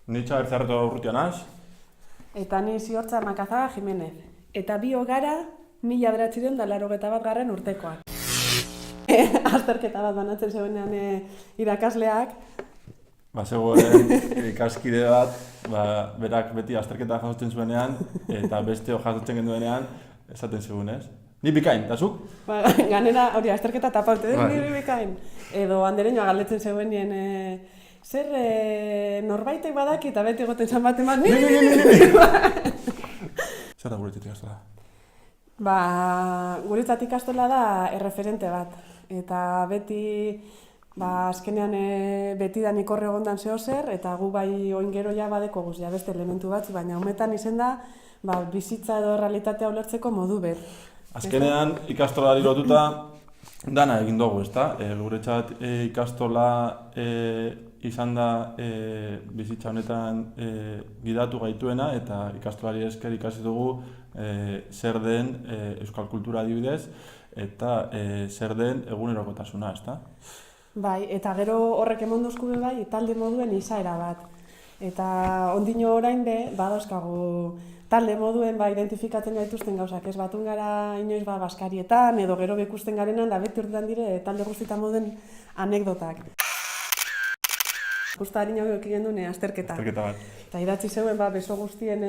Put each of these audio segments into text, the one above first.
Ni Txaber Zarreto Urrutia naz. Eta ni Ziortza Makazaga Jimenez. Eta bi gara 1981 urtekoak. Azterketa bat banatzen zegoenean irakasleak. Zegoen ikaskide bat, berak beti azterketa jasotzen zuenean, eta besteo jasotzen genduenean, esaten zegoen, ez? Ni bikain, eta zuk? Ganera hori azterketa tapaute, ni bikain. Edo andereñoa galdetzen zegoenien, zer norbaitek badaki eta beti egoten zan baten bat, ni! Zer da guretzat ikastola? Guretzat ikastola da erreferente bat. Eta beti, azkenean betidanik horre egondan zehozer, eta gu bai oingero ja badeko guztia beste elementu batzu, baina honetan izen da, bizitza edo realitatea ulertzeko modu bet. Azkenean ikastolari lotuta dana egin dugu, ezta? Guretzat ikastola izan da bizitza honetan gidatu gaituena, eta ikastolari esker ikasi dugu zer den euskal kultura adibidez, eta zer den egunerokotasuna, ezta? Bai, eta gero horrek eman duzkube bai, talde moduen izaera bat. Eta ondino orain be, badauzkagu talde moduen identifikatzen gaituzten gauzak, ez batun gara inoiz baskarietan, edo gero bekusten garenan, da beti urtean dire talde guztietan moduen anekdotak. Justa harin hau ekien dune azterketa. Azterketa bat. Eta idatzi zeuen beso guztien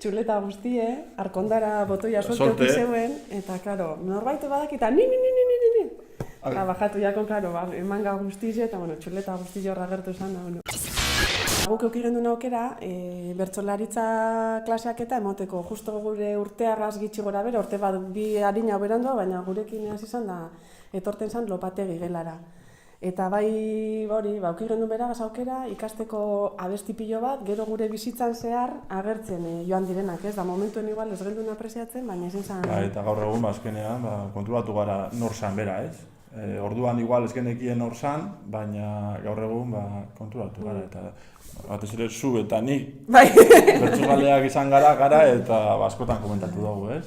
txuleta guztie, arkondara botoia solte zeuen, eta karo, norbait badakita, ni! Eta bajatu jako, karo, emanga guztize, eta txuleta guztie horra gertu esan da. Guk eukigen duen aukera, bertsolaritza klaseak eta emoteko, justo gure urteagaz gitxi gora bera, urte bat bi harina berandoa, baina gurekin hasi izan da, etorten zan lopategi gelara. Eta bai, eukigen duen beragaz aukera, ikasteko abesti pilo bat, gero gure bizitzan zehar agertzen joan direnak, ez da, momentuen igual ez geldun apresiatzen, baina ezin zan... Eta gaur egun, azkenean, kontrolatu gara nor zan bera, ez? Orduan igual ez genekien nor zan, baina gaur egun kontrolatu gara, eta batez ere zu eta ni bertsozaleak izan gara eta askotan komentatu dugu, ez?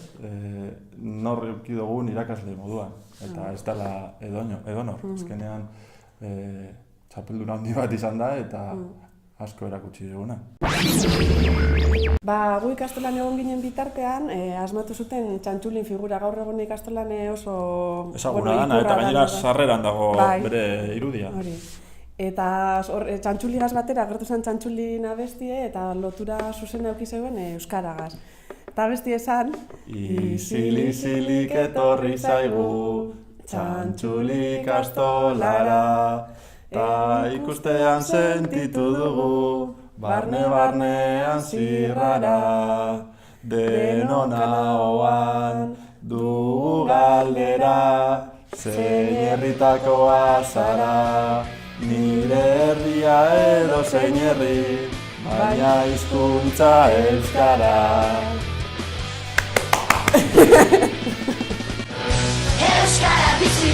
Nor euki dugun irakasle moduan, eta ez dela edonor. Azkenean txapeldun handi bat izan da eta asko erakutsi duguna. Gu ikastolan egon ginen bitartean, asmatu zuten txantxulin figura, gaur egon ikastolan oso... Ezaguna dana, eta gainera sarreran dago bere irudia. Eta txantxuligaz batera, gertu zen txantxulin abestie, eta lotura zuzena euki zegoen euskaragaz. Eta abesti esan... Izilik etorri zaigu, txantxuli ikastolara, ta ikustean sentitu dugu, barne-barnean zirrara, denon ahoan dugu galdera, zein herritakoa zara, nire herria edo zein herri, baina hizkuntza euskara. Euskara bizi